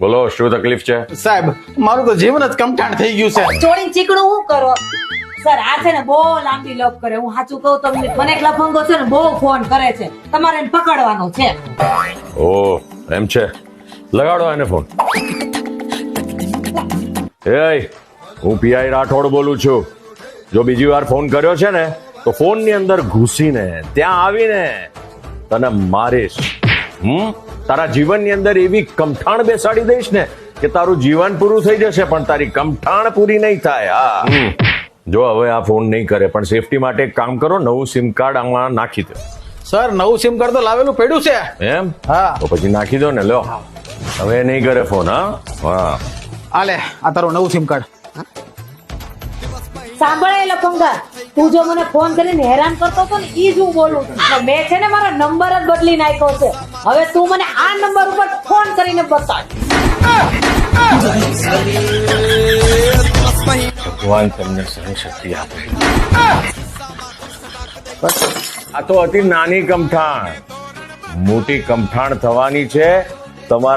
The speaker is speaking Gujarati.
બોલો શું તકલીફ છે? સાહેબ મારું તો જીવન જ કમઠાણ થઈ ગયું છે. ચોરી ચીકણું હું કરો સર? આ છે ને બહુ લાંબી લપ કરે. હું સાચું કહું તો મને એક લફંગો છે ને બહુ ફોન કરે છે. તમારે એને પકડવાનો છે. ઓ એમ છે, લગાડો એને ફોન. એ હું પીઆઈ રાઠોડ બોલું છું. જો બીજી વાર ફોન કર્યો છે ને તો ફોન ની અંદર ઘૂસીને ત્યાં આવીને તને મારીશ. તારા જીવનની અંદર એવી કમઠાણ બેસાડી દઈશ ને કે તારું જીવન પૂરું થઈ જશે પણ તારી કમઠાણ પૂરી નહીં થાય. હા જો હવે આ ફોન નહીં કરે પણ સેફટી માટે એક કામ કરો, નવું સિમ કાર્ડ આમાં નાખી દો. સર નવું સિમ કાર્ડ તો લાવેલું પડ્યું છે. એમ? હા તો પછી નાખી દો ને. લો હવે નહીં કરે ફોન. હા આલે આ તારું નવું સિમ કાર્ડ. સાંભળે લફંગા, તું જો મને ફોન કરીને હેરાન કરતો હતો ને ઈ જ હું બોલું છું. મેં છે ને મારો નંબર જ બદલી નાખ્યો છે. હવે તું મને આ નંબર ઉપર ફોન કરીને બતાવ. ભગવાન તમને સહનશક્તિ આપે. આ તો અતિ નાની કમઠાણ, મોટી કમઠાણ થવાની છે તમારા